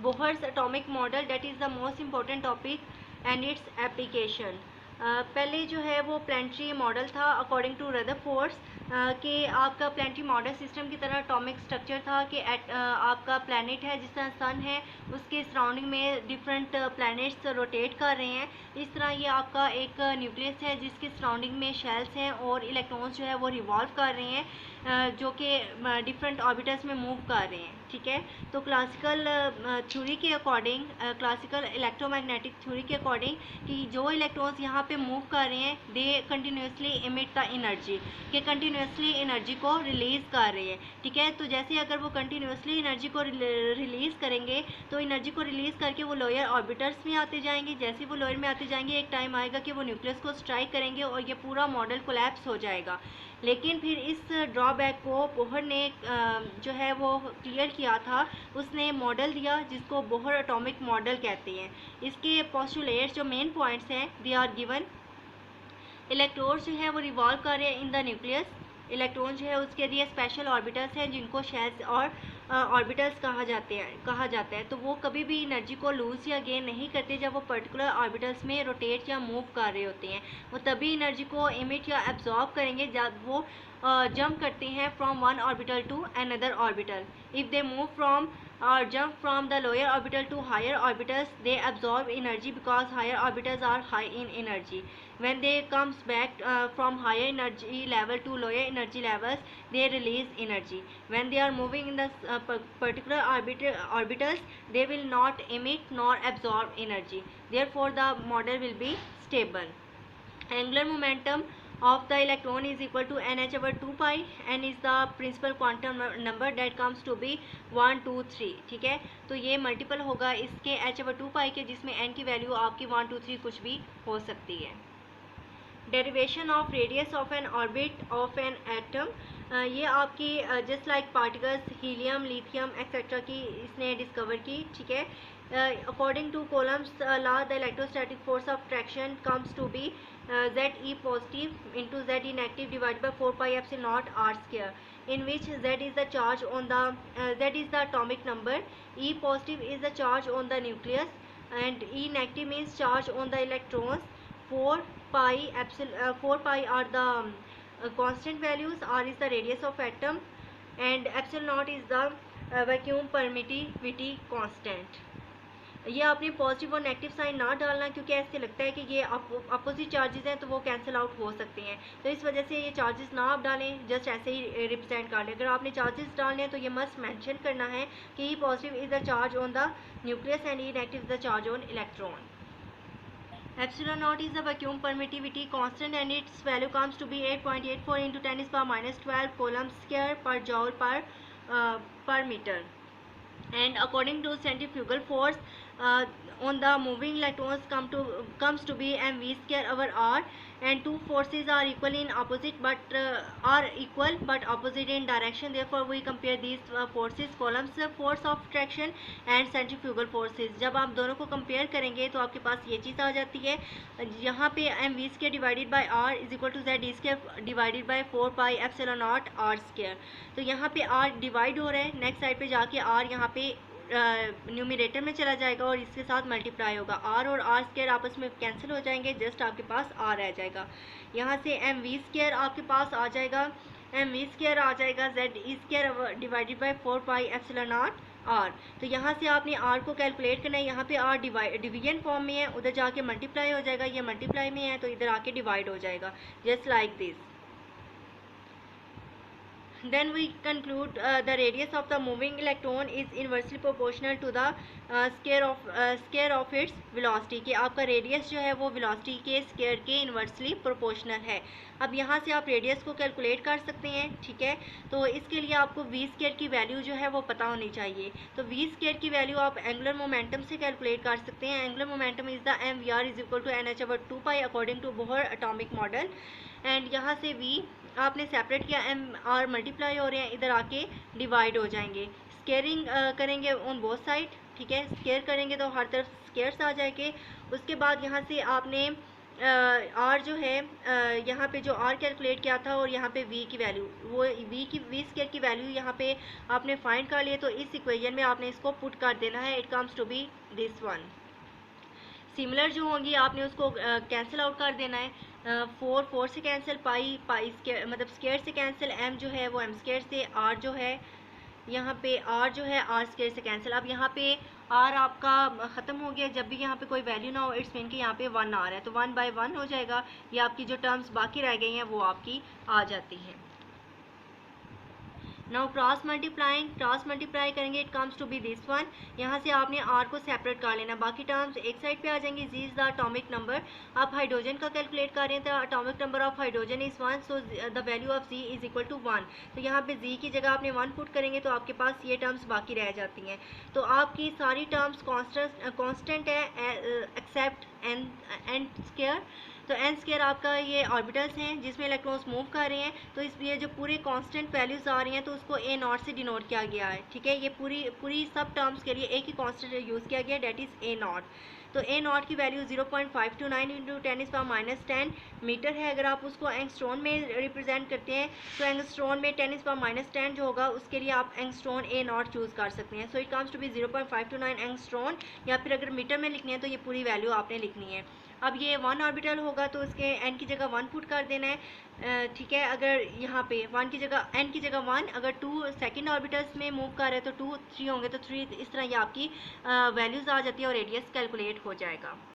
Bohr's atomic model, that is the most important topic and its application. पहले जो है वो प्लानिटरी मॉडल था अकॉर्डिंग टू रदरफोर्ड कि आपका प्लानिटरी मॉडल सिस्टम की तरह अटोमिक स्ट्रक्चर था कि आपका प्लानट है जिस तरह सन है उसके सराउंडिंग में डिफरेंट प्लैनेट्स रोटेट कर रहे हैं, इस तरह ये आपका एक न्यूक्लियस है जिसके सराउंडिंग में शेल्स हैं और इलेक्ट्रॉन्स जो है वो रिवॉल्व कर रहे हैं जो कि डिफरेंट ऑर्बिटल्स में मूव कर रहे हैं। ठीक है, तो क्लासिकल थ्योरी के अकॉर्डिंग, क्लासिकल इलेक्ट्रोमैग्नेटिक थ्योरी के अकॉर्डिंग कि जो इलेक्ट्रॉन्स यहाँ पे मूव कर रहे हैं they continuously emit the energy, कि कंटिन्यूसली एनर्जी को रिलीज़ कर रहे हैं। ठीक है, तो जैसे अगर वो कंटिन्यूसली एनर्जी को रिलीज़ करेंगे तो एनर्जी को रिलीज़ करके वो लोअर ऑर्बिटल्स में आते जाएंगे। जैसे वो लोअर में आते जाएंगे एक टाइम आएगा कि वो न्यूक्लियस को स्ट्राइक करेंगे और ये पूरा मॉडल कोलैप्स हो जाएगा। लेकिन फिर इस ड्रॉबैक को बोहर ने जो है वो क्लियर किया था, उसने मॉडल दिया जिसको बोहर एटॉमिक मॉडल कहते हैं। इसके पोस्टुलेट्स जो मेन पॉइंट्स हैं दे आर गिवन। इलेक्ट्रॉन्स जो है वो रिवॉल्व कर रहे हैं इन द न्यूक्लियस। इलेक्ट्रॉन जो है उसके लिए स्पेशल ऑर्बिटल्स हैं जिनको शेल्स और ऑर्बिटल्स कहा जाता है। तो वो कभी भी एनर्जी को लूज़ या गेन नहीं करते जब वो पर्टिकुलर ऑर्बिटल्स में रोटेट या मूव कर रहे होते हैं। वो तभी एनर्जी को इमिट या एब्जॉर्ब करेंगे जब वो जंप करते हैं from one orbital to another orbital. If they move from or jump from the lower orbital to higher orbitals, they absorb energy because higher orbitals are high in energy. When they comes back from higher energy level to lower energy levels, they release energy. When they are moving in the particular orbitals, they will not emit nor absorb energy. Therefore, the model will be stable. Angular momentum of the electron is equal to nh/2 pi. n is the principal quantum number that comes to be 1 2 3। ठीक है, तो ये multiple होगा इसके h/2 pi के जिसमें n की value आपकी 1 2 3 कुछ भी हो सकती है। Derivation of radius of an orbit of an atom, ये आपकी just like particles helium lithium etcetera की इसने डिस्कवर की। ठीक है, according to Coulomb's law the electrostatic force of traction comes to be ZE positive into ZE negative divided by 4 pi epsilon naught r square, in which Z is the charge on the Z is the atomic number, E positive is the charge on the nucleus, and E negative means charge on the electrons. 4 pi are the constant values. R is the radius of atom and epsilon naught is the vacuum permittivity constant. ये आपने positive और negative sign ना डालना क्योंकि ऐसे लगता है कि ये अपोजिट चार्जेस हैं तो वो कैंसिल आउट हो सकते हैं, तो इस वजह से ये चार्जेस ना आप डालें, जस्ट ऐसे ही रिप्रेजेंट कर लें। अगर आपने चार्जेस डालने हैं तो ये मस्ट मेंशन करना है कि E positive is the charge on the nucleus and E negative is the charge on electron. Epsilon naught is the vacuum permittivity constant and its value comes to be 8.84 into 10 is power minus 12 coulomb square per joule per meter. And according to centrifugal force on the moving electrons comes to be mv square over r, and two forces are equal in opposite but are equal but opposite in direction. Therefore we compare these forces, Coulomb's force of attraction and centrifugal forces. जब आप दोनों को compare करेंगे तो आपके पास ये चीज़ आ जाती है, यहाँ पे mv square divided by r is equal to z square divided by 4 pi epsilon naught r square. तो यहाँ पे r डिवाइड हो रहा है, नेक्स्ट साइड पे जाके r यहाँ पे न्यूमिनेटर में चला जाएगा और इसके साथ मल्टीप्लाई होगा। r और r स्क्वायर आपस में कैंसिल हो जाएंगे, जस्ट आपके पास r रह जाएगा। यहाँ से mv स्क्वायर आपके पास आ जाएगा, mv स्क्वायर आ जाएगा z square divided by 4 pi epsilon naught r। तो यहाँ से आपने r को कैलकुलेट करना है, यहाँ पे r डिवीजन फॉर्म में है, उधर जाके मल्टीप्लाई हो जाएगा, ये मल्टीप्लाई में है तो इधर आके डिवाइड हो जाएगा, just like this. Then we conclude the radius of the moving electron is inversely proportional to the square of its velocity, कि आपका रेडियस जो है वो वेलोसिटी के स्क्वायर के इन्वर्सली प्रोपोर्शनल है। अब यहाँ से आप रेडियस को कैलकुलेट कर सकते हैं। ठीक है, तो इसके लिए आपको v स्क्वायर की वैल्यू जो है वो पता होनी चाहिए। तो v स्क्वायर की वैल्यू आप एंगुलर मोमेंटम से कैलकुलेट कर सकते हैं। Angular momentum is the mvr is equal to nh/2 pi according to Bohr atomic model. And यहाँ से v आपने सेपरेट किया, एम आर मल्टीप्लाई हो रहे हैं, इधर आके डिवाइड हो जाएंगे। स्केयरिंग करेंगे ऑन बोथ साइड। ठीक है, स्केयर करेंगे तो हर तरफ स्केयर्स आ जाएंगे। उसके बाद यहाँ से आपने आर जो है यहाँ पे जो आर कैलकुलेट किया था और यहाँ पे वी की वैल्यू, वो वी स्केयर की वैल्यू यहाँ पे आपने फाइंड कर लिए, तो इस इक्वेशन में आपने इसको पुट कर देना है। It comes to be this one. Similar जो होंगी आपने उसको कैंसिल आउट कर देना है। फोर से कैंसिल, पाई स्केयर मतलब स्केयर से कैंसिल, एम जो है वो एम स्केयर से, आर जो है यहाँ पे आर जो है आर स्केयर से कैंसिल। अब यहाँ पे आर आपका ख़त्म हो गया, जब भी यहाँ पे कोई वैल्यू ना हो इट्स मीन कि यहाँ पे वन आ रहा है, तो 1/1 हो जाएगा। ये आपकी जो टर्म्स बाकी रह गई हैं वो आपकी आ जाती हैं। नाउ क्रॉस मल्टीप्लाई करेंगे, it comes to be this one. यहाँ से आपने आर को सेपरेट कर लेना, बाकी टर्म्स एक साइड पे आ जाएंगी। Z is the atomic number. आप हाइड्रोजन का कैलकुलेट कर रहे हैं, तो atomic number of hydrogen is 1, so the value of Z is equal to 1। तो यहाँ पे जी की जगह आपने 1 पुट करेंगे तो आपके पास ये टर्म्स बाकी रह जाती हैं। तो आपकी सारी टर्म्स कॉन्स्टेंट है एक्सेप्ट एन स्केयर। तो एन स्केयर आपका ये ऑर्बिटल्स हैं जिसमें इलेक्ट्रॉन्स मूव कर रहे हैं, तो इसलिए जो पूरे कांस्टेंट वैल्यूज आ रही हैं तो उसको ए नॉट से डिनोट किया गया है। ठीक है, ये पूरी सब टर्म्स के लिए एक ही कांस्टेंट यूज़ किया गया, डेट इज़ ए नॉट। तो ए नॉट की वैल्यू 0.529 इंटू 10⁻⁻10 मीटर है। अगर आप उसको एंगस्ट्रॉन में रिप्रेजेंट करते हैं तो एंगस्ट्रॉन में 10⁻10 जो होगा उसके लिए आप एंगस्ट्रॉन ए नॉट चूज़ कर सकते हैं। So it comes to be 0.529 angstrom, या फिर अगर मीटर में लिखनी है तो ये पूरी वैल्यू आपने लिखनी है। अब ये 1 ऑर्बिटल होगा तो उसके एन की जगह 1 पुट कर देना है। ठीक है, अगर यहाँ पे 1 की जगह एन की जगह 1, अगर 2 सेकेंड ऑर्बिटल्स में मूव कर रहे हैं तो 2, 3 होंगे तो 3, इस तरह ये आपकी वैल्यूज़ आ जाती है और रेडियस कैलकुलेट हो जाएगा।